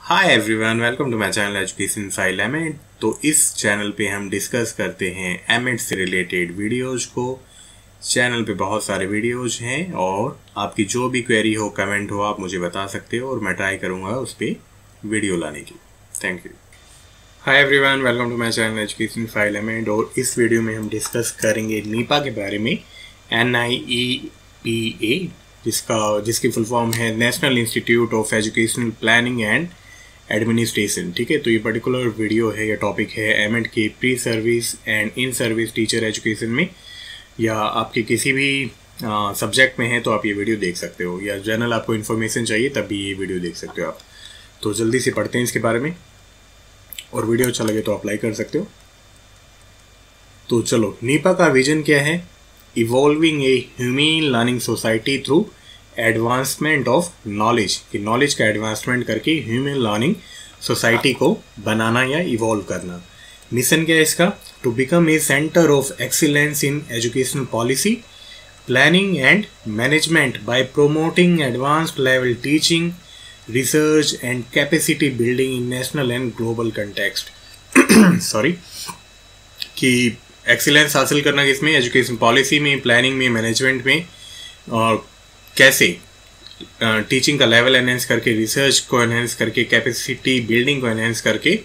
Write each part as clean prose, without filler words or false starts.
Hi everyone, welcome to my channel education file MEd. तो इस channel पे हम डिस्कस करते हैं एमएड से रिलेटेड वीडियोज को। चैनल पे बहुत सारे वीडियोज हैं और आपकी जो भी क्वेरी हो, कमेंट हो, आप मुझे बता सकते हो और मैं ट्राई करूँगा उस पर वीडियो लाने की। Thank you. Hi everyone, welcome to my channel education file MEd. और इस वीडियो में हम डिस्कस करेंगे नीपा के बारे में। NIEPA, जिसकी फुल फॉर्म है national institute of educational planning and administration. ठीक है, तो ये पर्टिकुलर वीडियो है, ये टॉपिक है एमएड के pre service and in service teacher education में, या आपके किसी भी सब्जेक्ट में है तो आप ये वीडियो देख सकते हो, या जनरल आपको इन्फॉर्मेशन चाहिए तब भी ये वीडियो देख सकते हो आप। तो जल्दी से पढ़ते हैं इसके बारे में, और वीडियो अच्छा लगे तो आप लाइक कर सकते हो। तो चलो, नीपा का विजन क्या है? Evolving a human learning society through advancement of knowledge, कि नॉलेज का एडवांसमेंट करके ह्यूमन लर्निंग सोसाइटी को बनाना या इवॉल्व करना। मिशन क्या है इसका? To become a centre of excellence in educational policy, planning and management by promoting advanced level teaching, research and capacity building in national and global context. Sorry, कि excellence हासिल करना किसमें? एजुकेशन पॉलिसी में, planning में, management में, और कैसे teaching का लेवल एनहेंस करके, रिसर्च को एनहेंस करके, कैपेसिटी बिल्डिंग को एनहेंस करके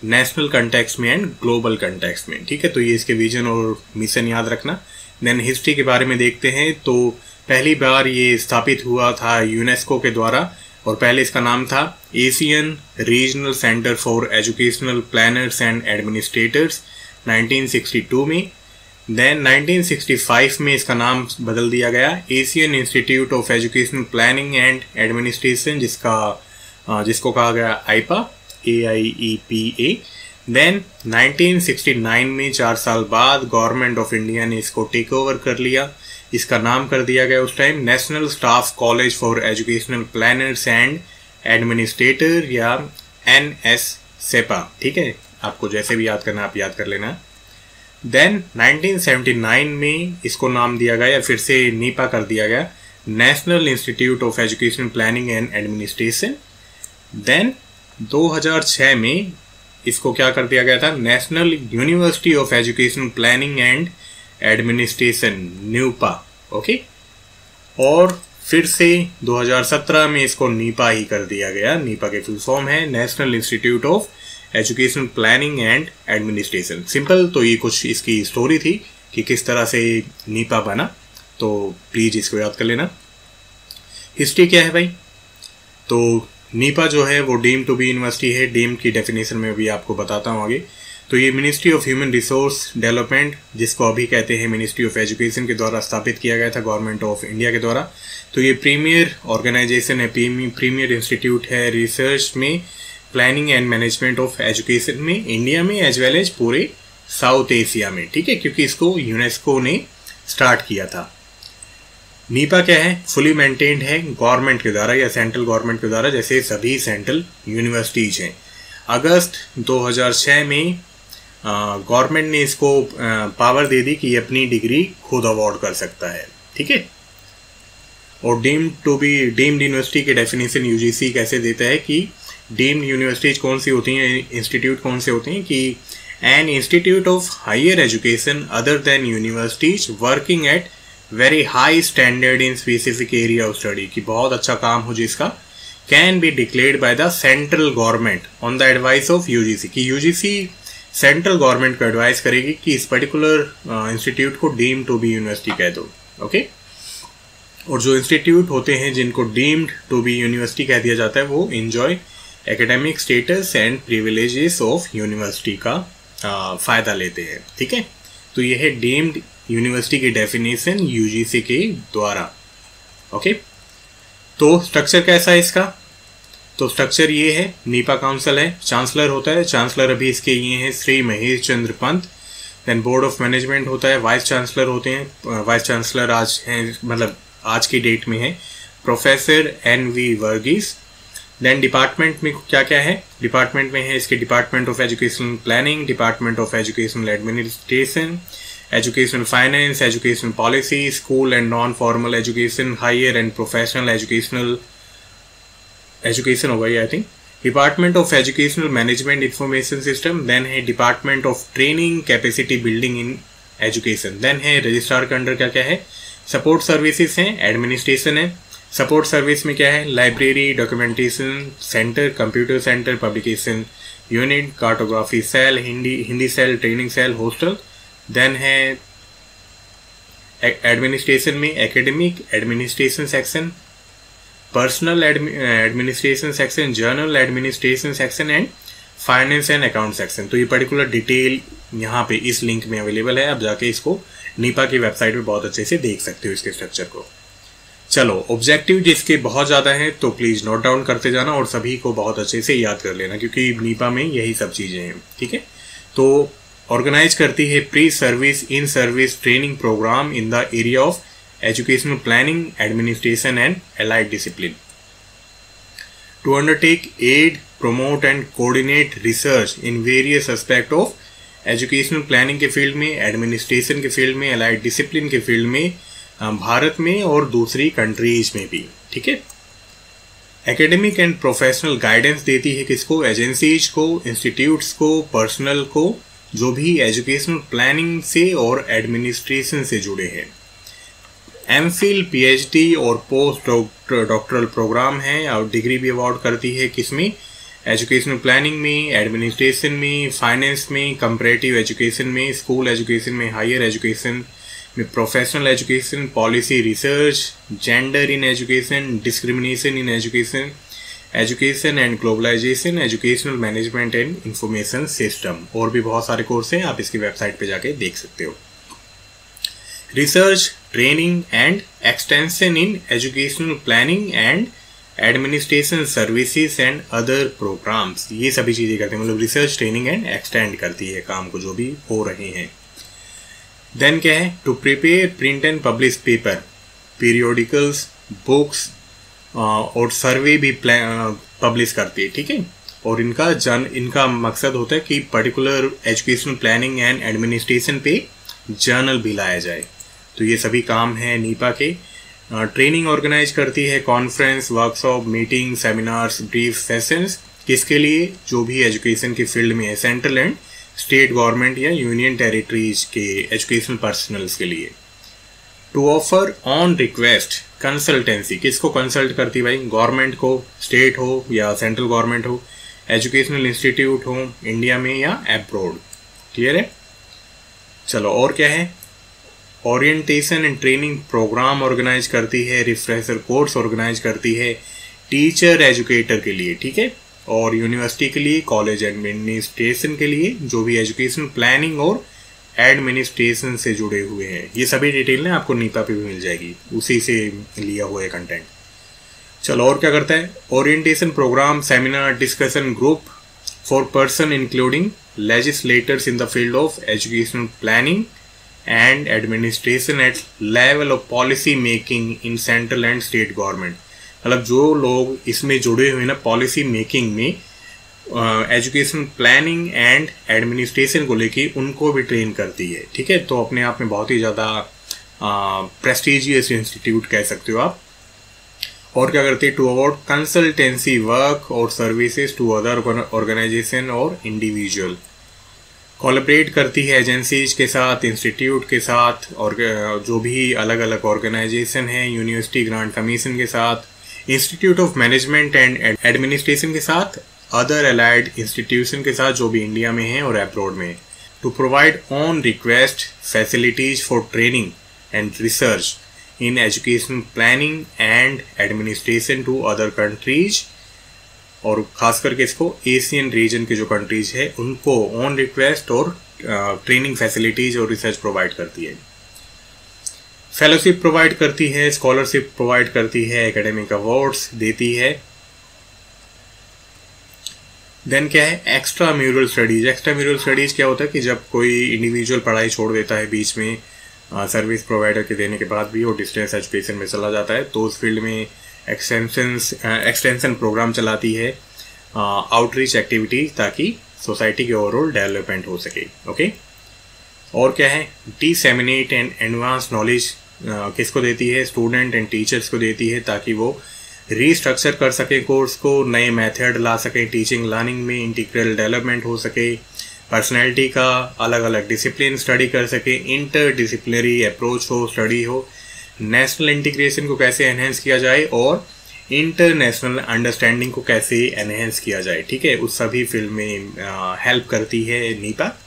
नेशनल कंटेक्स्ट में एंड ग्लोबल कंटेक्स्ट में। ठीक है, तो ये इसके विजन और मिशन याद रखना। देन हिस्ट्री के बारे में देखते हैं। तो पहली बार ये स्थापित हुआ था यूनेस्को के द्वारा, और पहले इसका नाम था Asian regional centre for educational planners and administrators 1962 में। देन 1965 में इसका नाम बदल दिया गया Asian institute of educational planning and administration, जिसको कहा गया आईपा, AIEPA। देन 1969 में 4 साल बाद गवर्नमेंट ऑफ इंडिया ने इसको टेक ओवर कर लिया। इसका नाम कर दिया गया उस time national staff college for educational planners and administrator, या NSSEPA। ठीक है, आपको जैसे भी याद करना आप याद कर लेना। देन 1979 में इसको नाम दिया गया, या फिर से नीपा कर दिया गया, national institute of education planning and administration. Then 2006 में इसको क्या कर दिया गया था? National university of education planning and administration, NUEPA. Okay, और फिर से 2017 में इसको नीपा ही कर दिया गया। नीपा के फुल फॉर्म है national institute of education planning and administration. Simple, तो ये कुछ इसकी स्टोरी थी कि किस तरह से नीपा बना, तो प्लीज इसको याद कर लेना। हिस्ट्री क्या है भाई? तो नीपा जो है वो डीम्ड टू बी यूनिवर्सिटी है। डीम्ड की डेफिनेशन में भी आपको बताता हूँ आगे। तो ये ministry of human resource development, जिसको अभी कहते हैं मिनिस्ट्री ऑफ एजुकेशन, के द्वारा स्थापित किया गया था गवर्नमेंट ऑफ इंडिया के द्वारा। तो ये प्रीमियर ऑर्गेनाइजेशन है, प्रीमियर इंस्टीट्यूट है रिसर्च में, planning and management of education में, इंडिया में एज वेल एज पूरे साउथ एशिया में। ठीक है, क्योंकि इसको यूनेस्को ने स्टार्ट किया था। नीपा क्या है? फुली मेंटेन्ड है गवर्नमेंट के द्वारा, या सेंट्रल गवर्नमेंट के द्वारा, जैसे सभी सेंट्रल यूनिवर्सिटीज हैं। अगस्त 2006 में गवर्नमेंट ने इसको पावर दे दी कि ये अपनी डिग्री खुद अवॉर्ड कर सकता है। ठीक है, और डीम्ड यूनिवर्सिटी के डेफिनेशन यूजीसी कैसे देता है कि डीम्ड यूनिवर्सिटीज कौन सी होती हैं, इंस्टीट्यूट कौन से होते हैं? कि an institute of higher education other than universities working at very high standard in specific area of study, कि बहुत अच्छा काम हो जिसका, can be declared by the central government on the advice of UGC, कि यूजीसी सेंट्रल गवर्नमेंट को advice करेगी कि इस पर्टिकुलर इंस्टीट्यूट को डीम्ड टू बी यूनिवर्सिटी कह दो। ओके, और जो इंस्टीट्यूट होते हैं जिनको डीम्ड टू बी यूनिवर्सिटी कह दिया जाता है, वो enjoy academic status and privileges of university का फ़ायदा लेते हैं। ठीक है, तो यह है डीम्ड यूनिवर्सिटी की डेफिनेशन यूजीसी के द्वारा। ओके, तो स्ट्रक्चर कैसा है इसका? तो स्ट्रक्चर ये है, नीपा काउंसिल है, चांसलर होता है, चांसलर अभी इसके ये हैं Shri Mahesh Chandra Pant. Then board of management होता है, वाइस चांसलर होते हैं, वाइस चांसलर आज हैं, मतलब आज की डेट में है professor NV Varghese. Then department में क्या क्या है? डिपार्टमेंट में है इसके department of educational planning, department of educational administration, educational finance, educational policy, school and non formal education, higher and professional education होगा ये I think, department of educational management information system, then है department of training capacity building in education, then है registrar के under क्या क्या है, support services हैं, administration है, सपोर्ट सर्विस में क्या है, library, documentation centre, computer centre, publication unit, cartography cell, Hindi cell, training cell, hostel, then है एडमिनिस्ट्रेशन में academic administration section, personnel administration section, general administration section and finance and account section. तो ये particular detail यहाँ पे इस link में available है, आप जाके इसको नीपा की वेबसाइट पे बहुत अच्छे से देख सकते हो इसके स्ट्रक्चर को। चलो, ऑब्जेक्टिव जिसके बहुत ज़्यादा हैं तो प्लीज़ नोट डाउन करते जाना और सभी को बहुत अच्छे से याद कर लेना, क्योंकि नीपा में यही सब चीज़ें हैं। ठीक है, तो ऑर्गेनाइज करती है pre service in service training programme in the area of educational planning, administration and allied discipline. To undertake, aid, promote and coordinate research in various aspects of educational planning के फील्ड में, administration के field में, allied discipline के field में, भारत में और दूसरी countries में भी। ठीक है, एकेडमिक एंड प्रोफेशनल गाइडेंस देती है किसको, एजेंसीज को, इंस्टीट्यूट्स को, पर्सनल को, जो भी एजुकेशनल प्लानिंग से और एडमिनिस्ट्रेशन से जुड़े हैं। एमफिल, पीएचडी और पोस्ट डॉक्टरल प्रोग्राम है और डिग्री भी अवार्ड करती है किसमें, एजुकेशनल प्लानिंग में, एडमिनिस्ट्रेशन में, फाइनेंस में, कंपैरेटिव एजुकेशन में, स्कूल एजुकेशन में, हायर एजुकेशन में, professional education, policy research, gender in education, discrimination in education, education and globalisation, educational management and information system, और भी बहुत सारे कोर्स हैं, आप इसकी वेबसाइट पे जाके देख सकते हो। Research, training and extension in educational planning and administration services and other programmes, ये सभी चीज़ें करते हैं, मतलब रिसर्च, ट्रेनिंग एंड एक्सटेंड करती है काम को जो भी हो रहे हैं। देन क्या है, to prepare, print and publish paper, periodicals, books और सर्वे भी पब्लिश करती है। ठीक है, और इनका मकसद होता है कि particular educational planning and administration पे जर्नल भी लाया जाए। तो ये सभी काम है नीपा के। ट्रेनिंग ऑर्गेनाइज करती है, conference, workshop, meeting, seminars, brief sessions, किसके लिए, जो भी एजुकेशन के फील्ड में है, सेंट्रल एंड स्टेट गवर्नमेंट या यूनियन टेरिटरीज के एजुकेशनल पर्सनल्स के लिए। To offer on request consultancy, किसको कंसल्ट करती है भाई, गवर्नमेंट को, स्टेट हो या सेंट्रल गवर्नमेंट हो, एजुकेशनल इंस्टीट्यूट हो इंडिया में या अब्रॉड। क्लियर है। चलो, और क्या है, orientation and training programme organise करती है, रिफ्रेशर कोर्स ऑर्गेनाइज करती है टीचर एजुकेटर के लिए। ठीक है, और यूनिवर्सिटी के लिए, कॉलेज एडमिनिस्ट्रेशन के लिए, जो भी एजुकेशन प्लानिंग और एडमिनिस्ट्रेशन से जुड़े हुए हैं। ये सभी डिटेल ना आपको नीपा पे भी मिल जाएगी, उसी से लिया हुआ है कंटेंट। चलो, और क्या करता है, orientation programme, seminar, discussion group for person including legislators in the field of educational planning and administration at level of policy making in central and state government. मतलब जो लोग इसमें जुड़े हुए ना पॉलिसी मेकिंग में, एजुकेशन प्लानिंग एंड एडमिनिस्ट्रेशन को लेके, उनको भी ट्रेन करती है। ठीक है, तो अपने आप में बहुत ही ज़्यादा प्रेस्टिजियस इंस्टीट्यूट कह सकते हो आप। और क्या करती है, टू अवॉर्ड कंसल्टेंसी वर्क और सर्विसेज टू अदर ऑर्गेनाइजेशन और इंडिविजुअल। कोलैबोरेट करती है एजेंसीज के साथ, इंस्टीट्यूट के साथ, और जो भी अलग अलग ऑर्गेनाइजेशन हैं, यूनिवर्सिटी ग्रांट कमीशन के साथ, institute of management and administration के साथ, अदर अलाइड इंस्टीट्यूशन के साथ जो भी इंडिया में हैं और अब्रॉड में। To provide on request facilities for training and research in education planning and administration to other countries, और खास करके इसको एशियन रीजन के जो कंट्रीज है उनको ऑन रिक्वेस्ट और ट्रेनिंग फैसिलिटीज और रिसर्च प्रोवाइड करती है। फेलोशिप प्रोवाइड करती है, स्कॉलरशिप प्रोवाइड करती है, एकेडमिक अवार्ड्स देती है। देन क्या है, extra mural studies. Extra mural studies क्या होता है कि जब कोई इंडिविजुअल पढ़ाई छोड़ देता है बीच में, सर्विस प्रोवाइडर के देने के बाद भी, और डिस्टेंस एजुकेशन में चला जाता है, तो उस फील्ड में एक्सटेंशन प्रोग्राम चलाती है, आउटरीच एक्टिविटी, ताकि सोसाइटी की ओवरऑल डेवलपमेंट हो सके। ओके, और क्या है, डिसेमिनेट एंड एडवांस नॉलेज किसको देती है, स्टूडेंट एंड टीचर्स को देती है, ताकि वो रीस्ट्रक्चर कर सकें कोर्स को, नए मेथड ला सकें टीचिंग लर्निंग में, इंटीग्रल डेवलपमेंट हो सके, पर्सनैलिटी का अलग अलग डिसिप्लिन स्टडी कर सके, इंटर डिसिप्लिनरी अप्रोच हो, स्टडी हो, नेशनल इंटीग्रेशन को कैसे एनहेंस किया जाए और इंटरनेशनल अंडरस्टैंडिंग को कैसे एनहेंस किया जाए। ठीक है, उस सभी फील्ड में हेल्प करती है नीपा।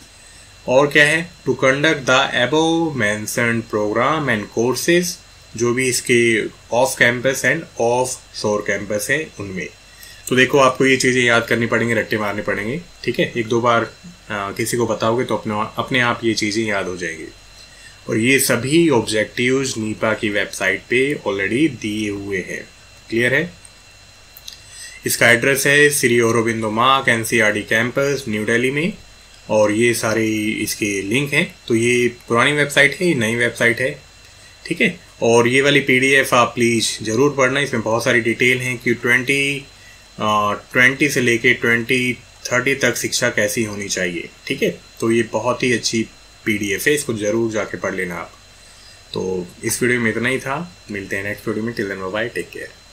और क्या है, to conduct the above mentioned programme and courses, जो भी इसके off campus and offshore campus है उनमें। तो देखो आपको ये चीज़ें याद करनी पड़ेंगी, रट्टे मारने पड़ेंगे। ठीक है, एक दो बार किसी को बताओगे तो अपने आप ये चीज़ें याद हो जाएंगी। और ये सभी ऑब्जेक्टिव्स नीपा की वेबसाइट पे ऑलरेडी दिए हुए हैं। क्लियर है? इसका एड्रेस है श्री औरोबिंदो मार्ग NCRD कैंपस न्यू दिल्ली में, और ये सारे इसके लिंक हैं। तो ये पुरानी वेबसाइट है, ये नई वेबसाइट है। ठीक है, और ये वाली PDF आप प्लीज़ ज़रूर पढ़ना, इसमें बहुत सारी डिटेल हैं कि 2020 से लेके 2030 तक शिक्षा कैसी होनी चाहिए। ठीक है, तो ये बहुत ही अच्छी PDF है, इसको ज़रूर जाके पढ़ लेना आप। तो इस वीडियो में इतना ही था, मिलते हैं नेक्स्ट वीडियो में। Till then bye bye, take care.